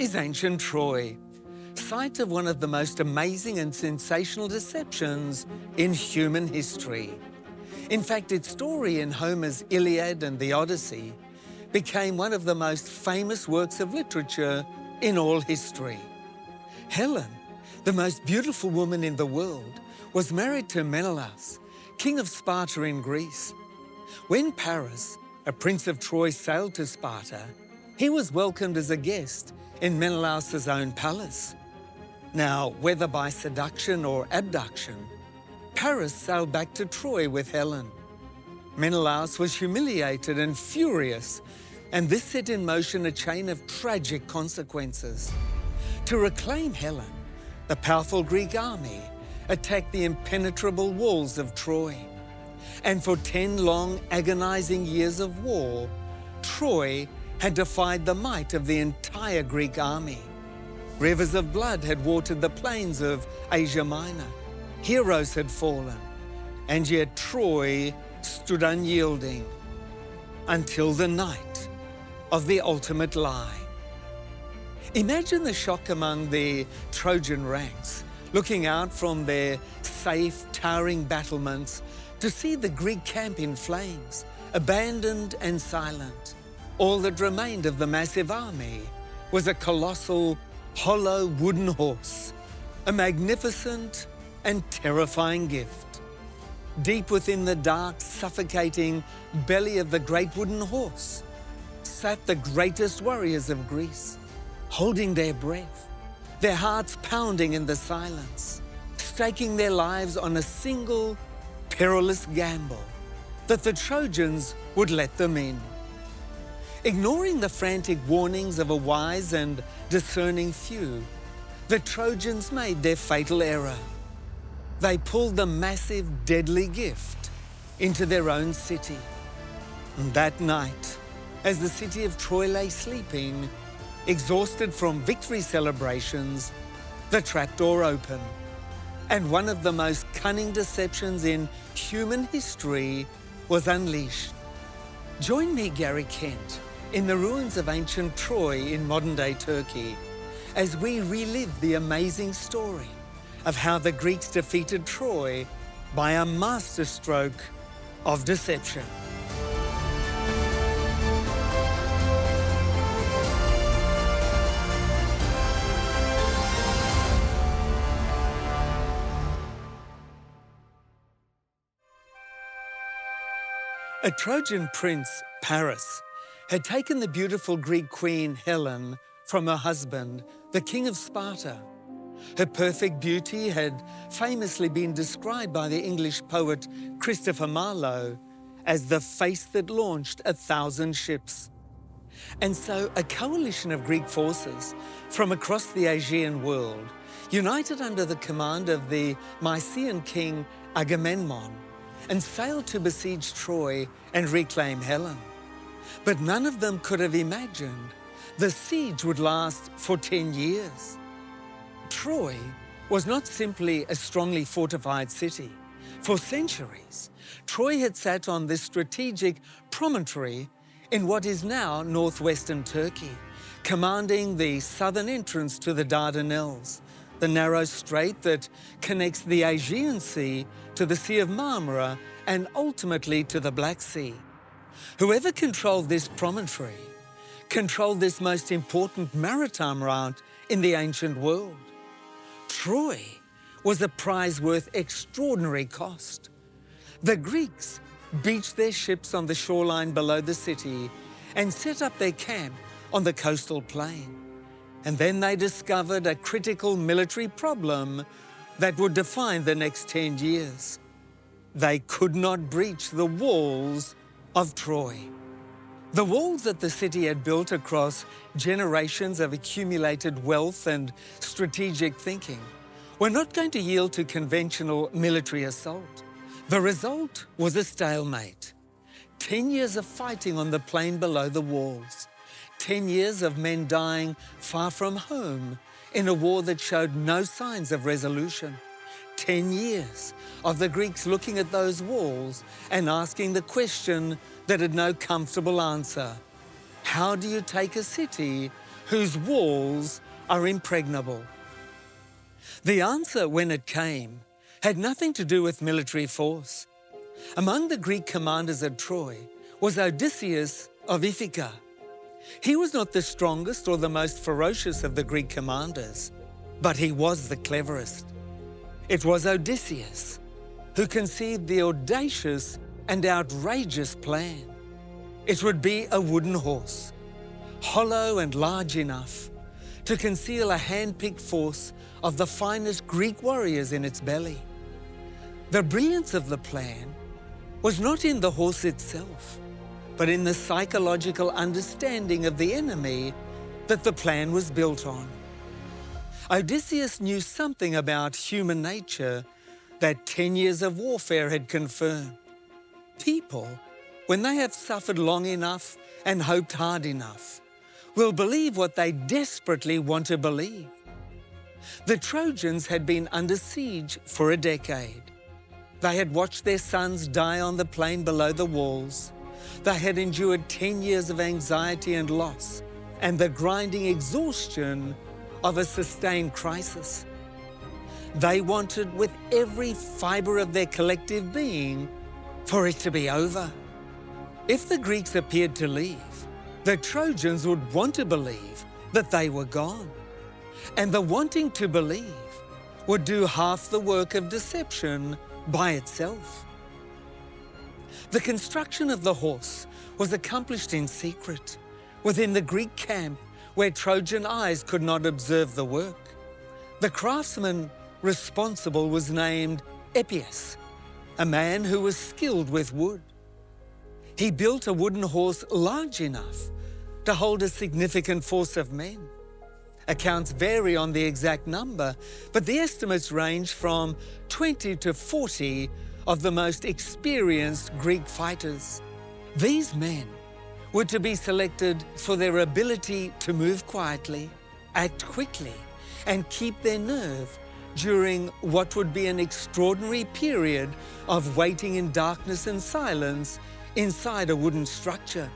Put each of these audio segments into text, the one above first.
is ancient Troy, site of one of the most amazing and sensational deceptions in human history. In fact, its story in Homer's Iliad and the Odyssey became one of the most famous works of literature in all history. Helen, the most beautiful woman in the world, was married to Menelaus, king of Sparta in Greece. When Paris, a prince of Troy, sailed to Sparta, he was welcomed as a guest in Menelaus's own palace. Now, whether by seduction or abduction, Paris sailed back to Troy with Helen. Menelaus was humiliated and furious, and this set in motion a chain of tragic consequences. To reclaim Helen, the powerful Greek army attacked the impenetrable walls of Troy. And for 10 long, agonizing years of war, Troy had defied the might of the entire Greek army. Rivers of blood had watered the plains of Asia Minor. Heroes had fallen, and yet Troy stood unyielding until the night of the ultimate lie. Imagine the shock among the Trojan ranks, looking out from their safe, towering battlements to see the Greek camp in flames, abandoned and silent. All that remained of the massive army was a colossal, hollow wooden horse, a magnificent and terrifying gift. Deep within the dark, suffocating belly of the great wooden horse sat the greatest warriors of Greece, holding their breath, their hearts pounding in the silence, staking their lives on a single perilous gamble that the Trojans would let them in. Ignoring the frantic warnings of a wise and discerning few, the Trojans made their fatal error. They pulled the massive, deadly gift into their own city. And that night, as the city of Troy lay sleeping, exhausted from victory celebrations, the trapdoor opened, and one of the most cunning deceptions in human history was unleashed. Join me, Gary Kent, in the ruins of ancient Troy in modern-day Turkey, as we relive the amazing story of how the Greeks defeated Troy by a masterstroke of deception. A Trojan prince, Paris, had taken the beautiful Greek queen Helen from her husband, the king of Sparta. Her perfect beauty had famously been described by the English poet Christopher Marlowe as the face that launched 1,000 ships. And so a coalition of Greek forces from across the Aegean world, united under the command of the Mysian king Agamemnon, and sailed to besiege Troy and reclaim Helen. But none of them could have imagined the siege would last for 10 years. Troy was not simply a strongly fortified city. For centuries, Troy had sat on this strategic promontory in what is now northwestern Turkey, commanding the southern entrance to the Dardanelles, the narrow strait that connects the Aegean Sea to the Sea of Marmara and ultimately to the Black Sea. Whoever controlled this promontory controlled this most important maritime route in the ancient world. Troy was a prize worth extraordinary cost. The Greeks beached their ships on the shoreline below the city and set up their camp on the coastal plain. And then they discovered a critical military problem that would define the next 10 years. They could not breach the walls of Troy. The walls that the city had built across generations of accumulated wealth and strategic thinking were not going to yield to conventional military assault. The result was a stalemate. 10 years of fighting on the plain below the walls. 10 years of men dying far from home in a war that showed no signs of resolution. 10 years of the Greeks looking at those walls and asking the question that had no comfortable answer. How do you take a city whose walls are impregnable? The answer, when it came, had nothing to do with military force. Among the Greek commanders at Troy was Odysseus of Ithaca. He was not the strongest or the most ferocious of the Greek commanders, but he was the cleverest. It was Odysseus who conceived the audacious and outrageous plan. It would be a wooden horse, hollow and large enough to conceal a hand-picked force of the finest Greek warriors in its belly. The brilliance of the plan was not in the horse itself, but in the psychological understanding of the enemy that the plan was built on. Odysseus knew something about human nature that 10 years of warfare had confirmed. People, when they have suffered long enough and hoped hard enough, will believe what they desperately want to believe. The Trojans had been under siege for a decade. They had watched their sons die on the plain below the walls. They had endured 10 years of anxiety and loss and the grinding exhaustion of a sustained crisis. They wanted with every fiber of their collective being for it to be over. If the Greeks appeared to leave, the Trojans would want to believe that they were gone. And the wanting to believe would do half the work of deception by itself. The construction of the horse was accomplished in secret, within the Greek camp where Trojan eyes could not observe the work. The craftsman responsible was named Epius, a man who was skilled with wood. He built a wooden horse large enough to hold a significant force of men. Accounts vary on the exact number, but the estimates range from 20 to 40 of the most experienced Greek fighters. These men were to be selected for their ability to move quietly, act quickly, and keep their nerve during what would be an extraordinary period of waiting in darkness and silence inside a wooden structure.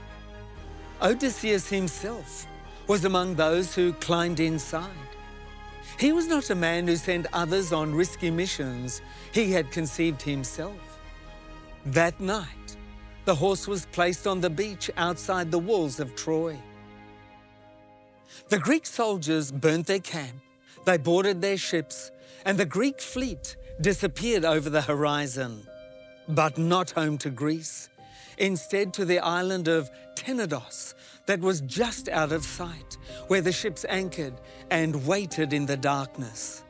Odysseus himself was among those who climbed inside. He was not a man who sent others on risky missions. He had conceived himself. That night, the horse was placed on the beach outside the walls of Troy. The Greek soldiers burnt their camp, they boarded their ships, and the Greek fleet disappeared over the horizon. But not home to Greece, instead to the island of Tenedos that was just out of sight, where the ships anchored and waited in the darkness.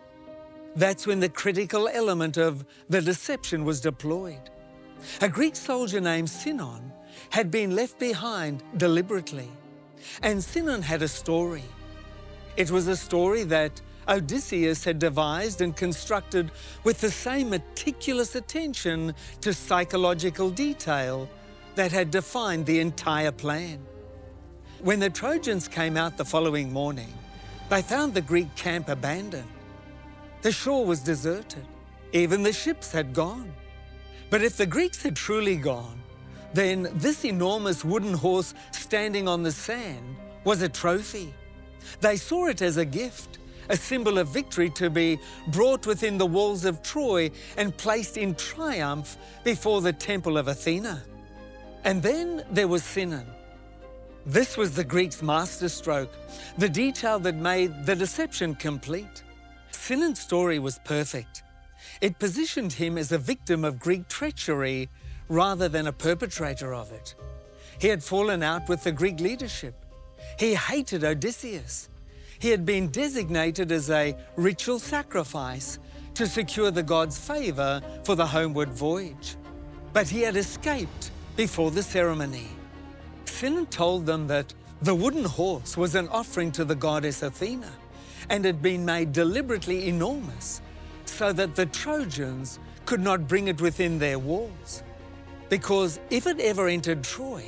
That's when the critical element of the deception was deployed. A Greek soldier named Sinon had been left behind deliberately, and Sinon had a story. It was a story that Odysseus had devised and constructed with the same meticulous attention to psychological detail that had defined the entire plan. When the Trojans came out the following morning, they found the Greek camp abandoned. The shore was deserted. Even the ships had gone. But if the Greeks had truly gone, then this enormous wooden horse standing on the sand was a trophy. They saw it as a gift, a symbol of victory to be brought within the walls of Troy and placed in triumph before the temple of Athena. And then there was Sinon. This was the Greeks' masterstroke, the detail that made the deception complete. Sinon's story was perfect. It positioned him as a victim of Greek treachery rather than a perpetrator of it. He had fallen out with the Greek leadership. He hated Odysseus. He had been designated as a ritual sacrifice to secure the gods' favor for the homeward voyage. But he had escaped before the ceremony. Sinon told them that the wooden horse was an offering to the goddess Athena and had been made deliberately enormous so that the Trojans could not bring it within their walls. Because if it ever entered Troy,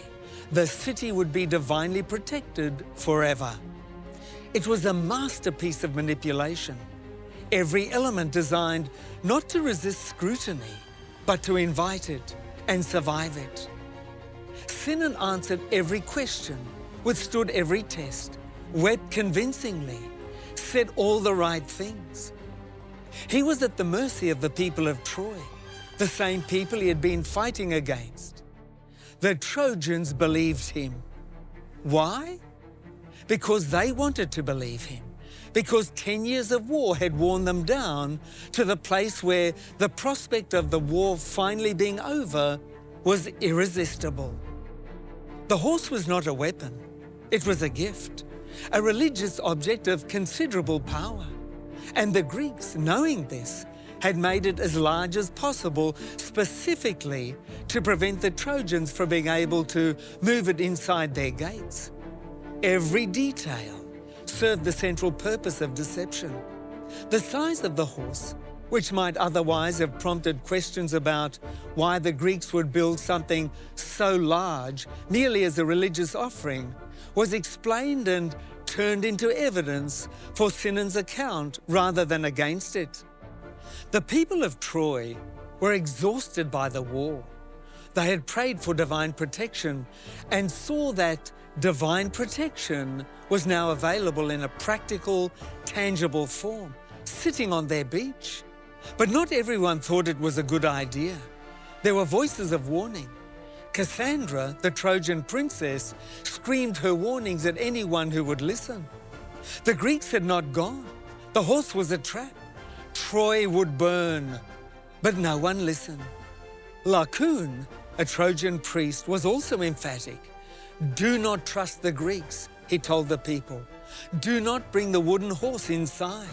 the city would be divinely protected forever. It was a masterpiece of manipulation, every element designed not to resist scrutiny, but to invite it and survive it. Sinon answered every question, withstood every test, wept convincingly, said all the right things. He was at the mercy of the people of Troy, the same people he had been fighting against. The Trojans believed him. Why? Because they wanted to believe him. Because 10 years of war had worn them down to the place where the prospect of the war finally being over was irresistible. The horse was not a weapon. It was a gift, a religious object of considerable power. And the Greeks, knowing this, had made it as large as possible, specifically to prevent the Trojans from being able to move it inside their gates. Every detail served the central purpose of deception. The size of the horse, which might otherwise have prompted questions about why the Greeks would build something so large merely as a religious offering, was explained and turned into evidence for Sinon's account rather than against it. The people of Troy were exhausted by the war. They had prayed for divine protection and saw that divine protection was now available in a practical, tangible form, sitting on their beach. But not everyone thought it was a good idea. There were voices of warning. Cassandra, the Trojan princess, screamed her warnings at anyone who would listen. The Greeks had not gone. The horse was a trap. Troy would burn. But no one listened. Laocoon, a Trojan priest, was also emphatic. Do not trust the Greeks, he told the people. Do not bring the wooden horse inside.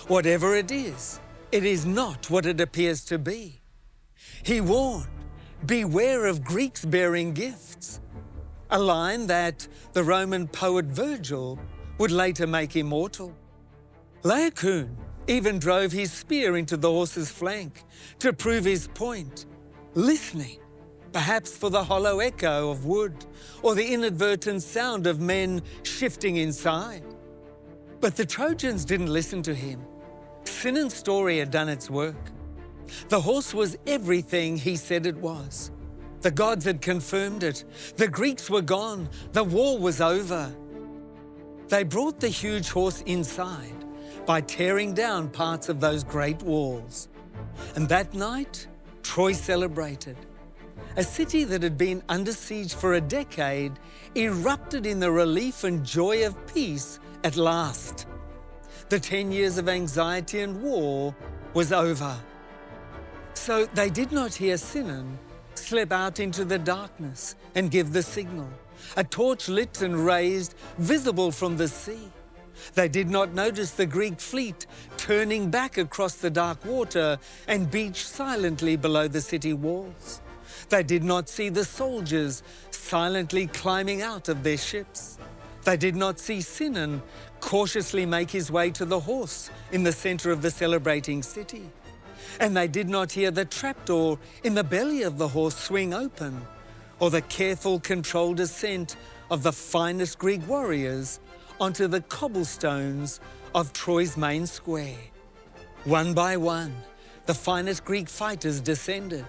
Whatever it is not what it appears to be. He warned, beware of Greeks bearing gifts, a line that the Roman poet Virgil would later make immortal. Laocoon even drove his spear into the horse's flank to prove his point, listening, perhaps for the hollow echo of wood or the inadvertent sound of men shifting inside. But the Trojans didn't listen to him. Sinon's story had done its work. The horse was everything he said it was. The gods had confirmed it. The Greeks were gone. The war was over. They brought the huge horse inside by tearing down parts of those great walls. And that night, Troy celebrated. A city that had been under siege for a decade erupted in the relief and joy of peace at last. The 10 years of anxiety and war was over. So they did not hear Sinon slip out into the darkness and give the signal, a torch lit and raised, visible from the sea. They did not notice the Greek fleet turning back across the dark water and beach silently below the city walls. They did not see the soldiers silently climbing out of their ships. They did not see Sinon cautiously make his way to the horse in the center of the celebrating city. And they did not hear the trapdoor in the belly of the horse swing open, or the careful, controlled ascent of the finest Greek warriors onto the cobblestones of Troy's main square. One by one, the finest Greek fighters descended.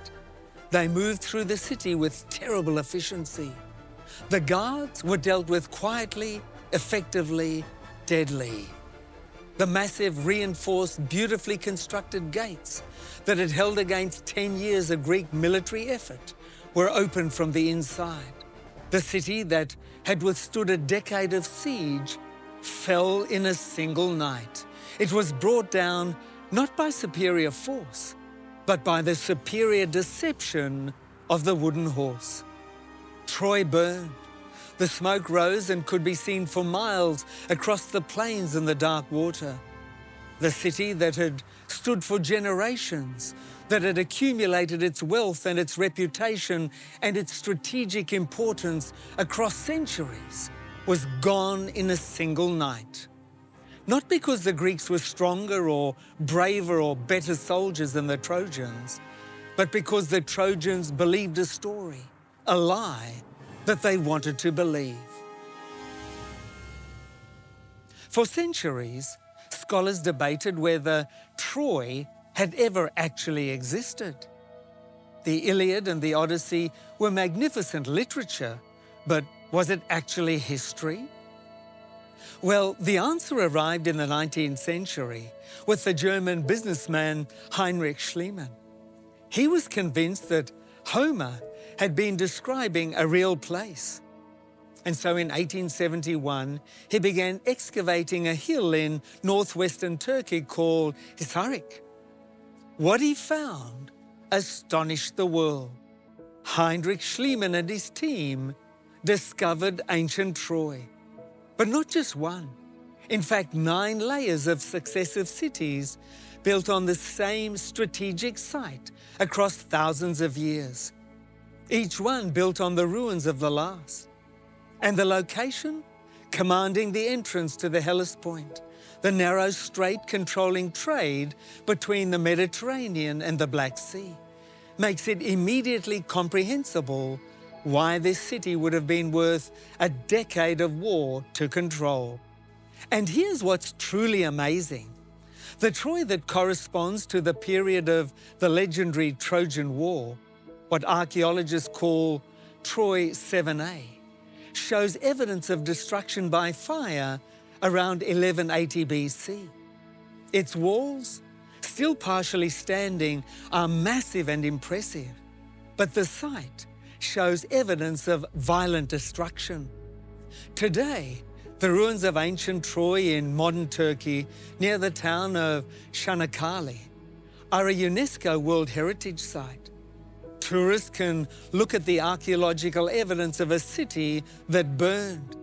They moved through the city with terrible efficiency. The guards were dealt with quietly, effectively, deadly. The massive, reinforced, beautifully constructed gates that had held against 10 years of Greek military effort were opened from the inside. The city that had withstood a decade of siege fell in a single night. It was brought down not by superior force, but by the superior deception of the wooden horse. Troy burned. The smoke rose and could be seen for miles across the plains and the dark water. The city that had stood for generations, that had accumulated its wealth and its reputation and its strategic importance across centuries, was gone in a single night. Not because the Greeks were stronger or braver or better soldiers than the Trojans, but because the Trojans believed a story, a lie, that they wanted to believe. For centuries, scholars debated whether Troy had ever actually existed. The Iliad and the Odyssey were magnificent literature, but was it actually history? Well, the answer arrived in the 19th century with the German businessman Heinrich Schliemann. He was convinced that Homer had been describing a real place. And so in 1871, he began excavating a hill in northwestern Turkey called Heinrich. What he found astonished the world. Heinrich Schliemann and his team discovered ancient Troy. But not just one. In fact, 9 layers of successive cities built on the same strategic site across thousands of years. Each one built on the ruins of the last. And the location? Commanding the entrance to the Hellespont, the narrow strait controlling trade between the Mediterranean and the Black Sea, makes it immediately comprehensible why this city would have been worth a decade of war to control. And here's what's truly amazing. The Troy that corresponds to the period of the legendary Trojan War, what archaeologists call Troy 7a, shows evidence of destruction by fire around 1180 BC. Its walls, still partially standing, are massive and impressive, but the site shows evidence of violent destruction. Today, the ruins of ancient Troy in modern Turkey near the town of Çanakkale are a UNESCO World Heritage Site. Tourists can look at the archaeological evidence of a city that burned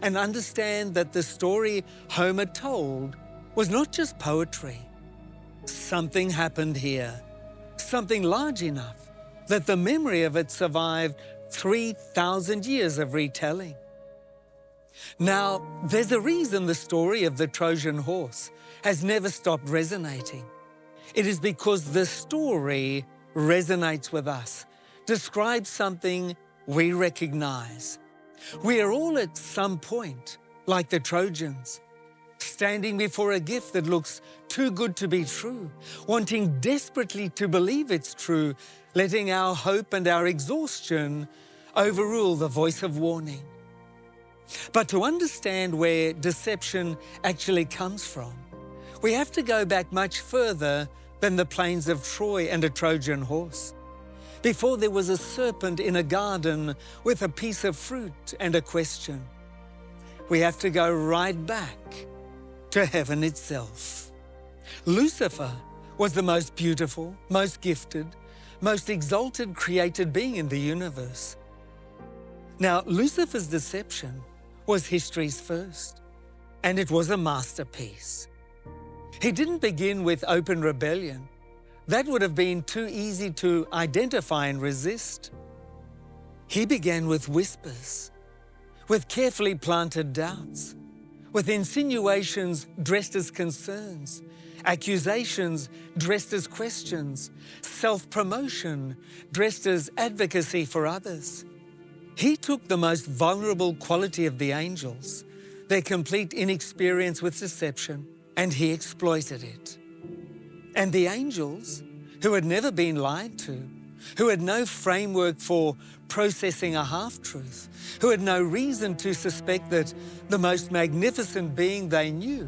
and understand that the story Homer told was not just poetry. Something happened here, something large enough that the memory of it survived 3,000 years of retelling. Now, there's a reason the story of the Trojan horse has never stopped resonating. It is because the story resonates with us, describes something we recognize. We are all at some point, like the Trojans, standing before a gift that looks too good to be true, wanting desperately to believe it's true, letting our hope and our exhaustion overrule the voice of warning. But to understand where deception actually comes from, we have to go back much further than the plains of Troy and a Trojan horse. Before there was a serpent in a garden with a piece of fruit and a question. We have to go right back to heaven itself. Lucifer was the most beautiful, most gifted, most exalted created being in the universe. Now, Lucifer's deception was history's first, and it was a masterpiece. He didn't begin with open rebellion. That would have been too easy to identify and resist. He began with whispers, with carefully planted doubts, with insinuations dressed as concerns, accusations dressed as questions, self-promotion dressed as advocacy for others. He took the most vulnerable quality of the angels, their complete inexperience with deception, and he exploited it. And the angels, who had never been lied to, who had no framework for processing a half-truth, who had no reason to suspect that the most magnificent being they knew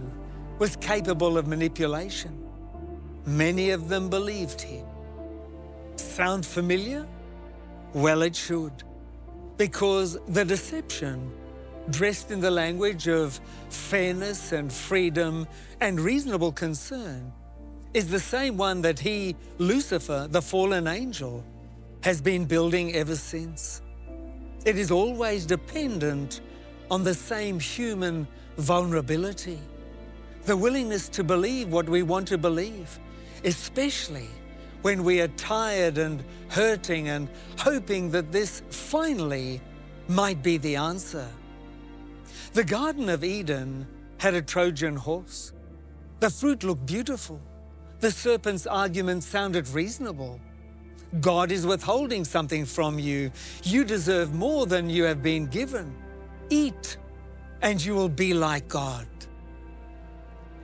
was capable of manipulation. Many of them believed him. Sound familiar? Well, it should, because the deception, dressed in the language of fairness and freedom and reasonable concern, is the same one that he, Lucifer, the fallen angel, has been building ever since. It is always dependent on the same human vulnerability, the willingness to believe what we want to believe, especially when we are tired and hurting and hoping that this finally might be the answer. The Garden of Eden had a Trojan horse. The fruit looked beautiful. The serpent's argument sounded reasonable. God is withholding something from you. You deserve more than you have been given. Eat, and you will be like God.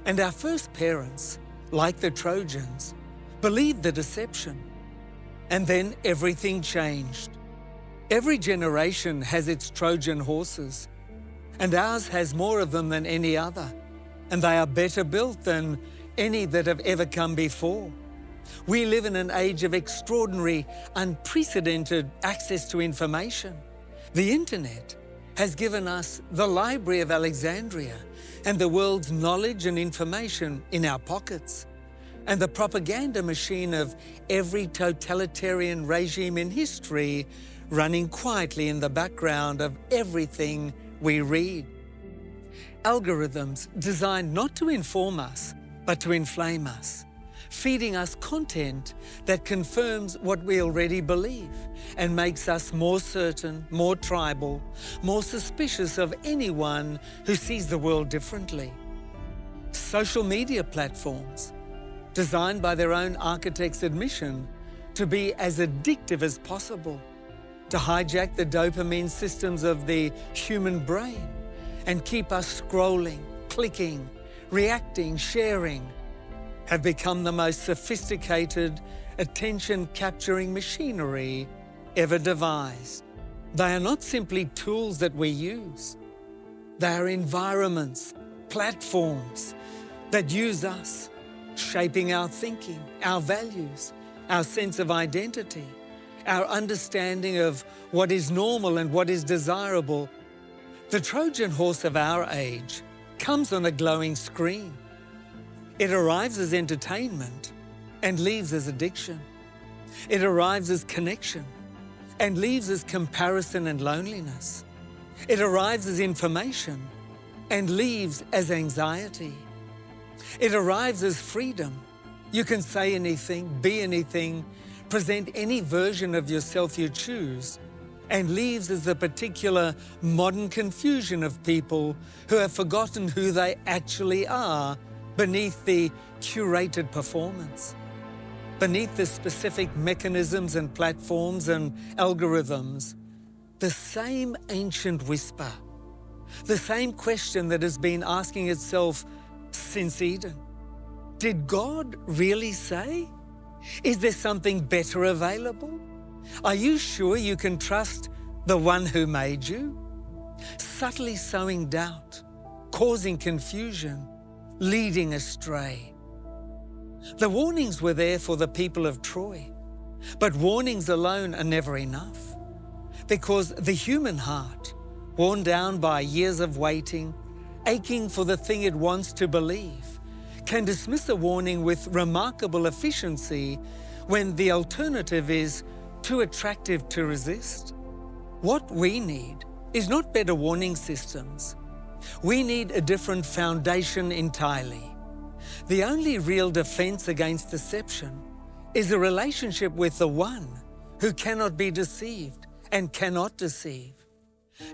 And our first parents, like the Trojans, believed the deception. And then everything changed. Every generation has its Trojan horses. and ours has more of them than any other, and they are better built than any that have ever come before. We live in an age of extraordinary, unprecedented access to information. The internet has given us the Library of Alexandria and the world's knowledge and information in our pockets, and the propaganda machine of every totalitarian regime in history running quietly in the background of everything we read. Algorithms designed not to inform us, but to inflame us, feeding us content that confirms what we already believe and makes us more certain, more tribal, more suspicious of anyone who sees the world differently. Social media platforms, designed by their own architect's admission to be as addictive as possible, to hijack the dopamine systems of the human brain and keep us scrolling, clicking, reacting, sharing, have become the most sophisticated, attention-capturing machinery ever devised. They are not simply tools that we use. They are environments, platforms that use us, shaping our thinking, our values, our sense of identity, our understanding of what is normal and what is desirable. The Trojan horse of our age comes on a glowing screen. It arrives as entertainment and leaves as addiction. It arrives as connection and leaves as comparison and loneliness. It arrives as information and leaves as anxiety. It arrives as freedom. You can say anything, be anything, present any version of yourself you choose, and leaves as the particular modern confusion of people who have forgotten who they actually are beneath the curated performance, beneath the specific mechanisms and platforms and algorithms. The same ancient whisper, the same question that has been asking itself since Eden. Did God really say? Is there something better available? Are you sure you can trust the one who made you? Subtly sowing doubt, causing confusion, leading astray. The warnings were there for the people of Troy, but warnings alone are never enough, because the human heart, worn down by years of waiting, aching for the thing it wants to believe, can dismiss a warning with remarkable efficiency when the alternative is too attractive to resist. What we need is not better warning systems. We need a different foundation entirely. The only real defense against deception is a relationship with the one who cannot be deceived and cannot deceive.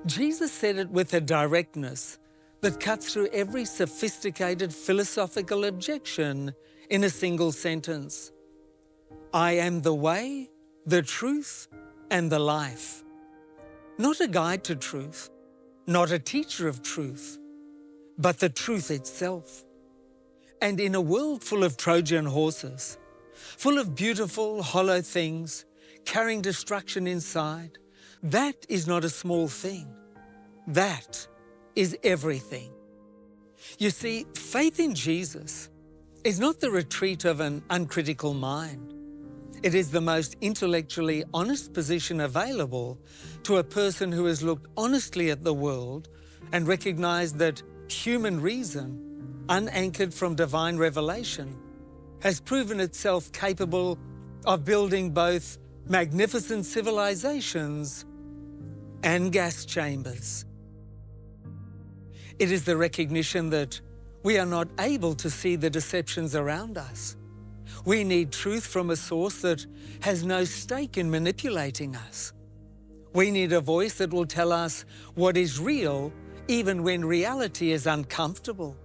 Jesus said it with a directness that cuts through every sophisticated philosophical objection in a single sentence. I am the way, the truth, and the life. Not a guide to truth, not a teacher of truth, but the truth itself. And in a world full of Trojan horses, full of beautiful, hollow things, carrying destruction inside, that is not a small thing. That is everything. You see, faith in Jesus is not the retreat of an uncritical mind. It is the most intellectually honest position available to a person who has looked honestly at the world and recognized that human reason, unanchored from divine revelation, has proven itself capable of building both magnificent civilizations and gas chambers. It is the recognition that we are not able to see the deceptions around us. We need truth from a source that has no stake in manipulating us. We need a voice that will tell us what is real even when reality is uncomfortable.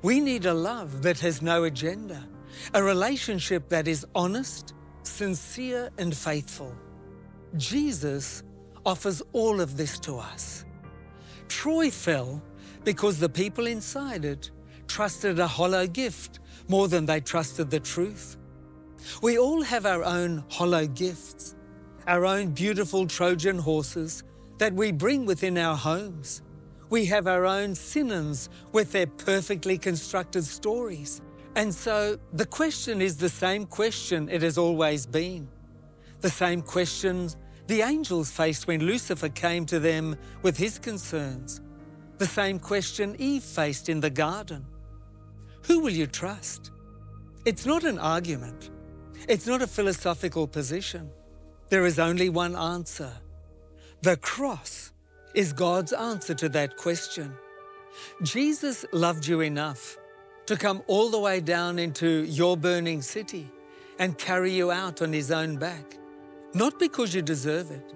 We need a love that has no agenda, a relationship that is honest, sincere, and faithful. Jesus offers all of this to us. Troy fell because the people inside it trusted a hollow gift more than they trusted the truth. We all have our own hollow gifts, our own beautiful Trojan horses that we bring within our homes. We have our own Sinons with their perfectly constructed stories. And so the question is the same question it has always been. The same questions the angels faced when Lucifer came to them with his concerns. The same question Eve faced in the garden. Who will you trust? It's not an argument. It's not a philosophical position. There is only one answer. The cross is God's answer to that question. Jesus loved you enough to come all the way down into your burning city and carry you out on his own back. Not because you deserve it,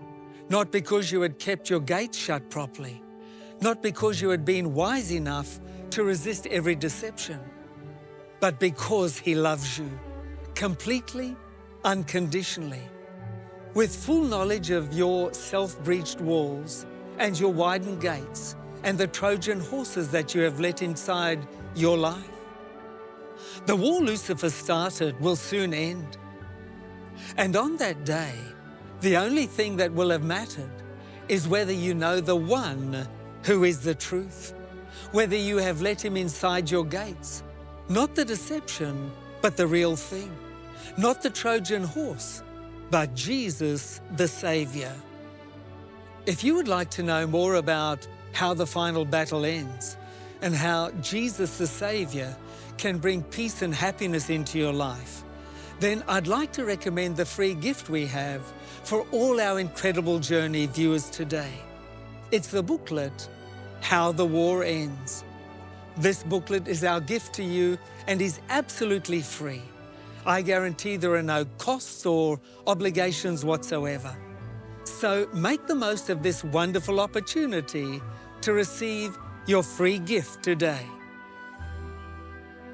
not because you had kept your gates shut properly, not because you had been wise enough to resist every deception, but because he loves you completely, unconditionally. With full knowledge of your self-breached walls and your widened gates and the Trojan horses that you have let inside your life. The war Lucifer started will soon end. And on that day, the only thing that will have mattered is whether you know the one who is the truth, whether you have let him inside your gates, not the deception, but the real thing, not the Trojan horse, but Jesus, the Savior. If you would like to know more about how the final battle ends and how Jesus, the Savior, can bring peace and happiness into your life, then I'd like to recommend the free gift we have for all our Incredible Journey viewers today. It's the booklet, How the War Ends. This booklet is our gift to you and is absolutely free. I guarantee there are no costs or obligations whatsoever. So make the most of this wonderful opportunity to receive your free gift today.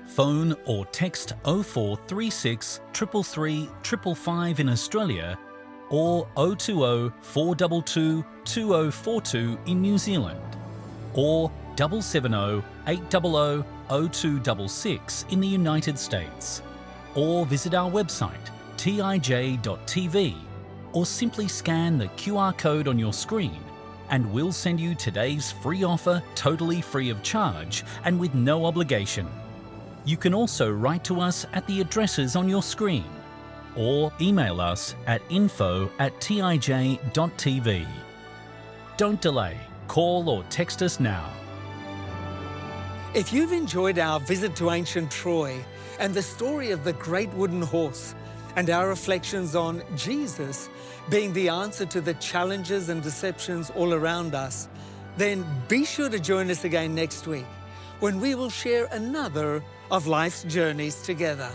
Phone or text 0436 333 555 in Australia or 020 422 2042 in New Zealand or 770 800 0266 in the United States, or visit our website tij.tv, or simply scan the QR code on your screen and we'll send you today's free offer totally free of charge and with no obligation. You can also write to us at the addresses on your screen or email us at info@tij.tv. Don't delay, call or text us now. If you've enjoyed our visit to ancient Troy and the story of the great wooden horse and our reflections on Jesus being the answer to the challenges and deceptions all around us, then be sure to join us again next week when we will share another of life's journeys together.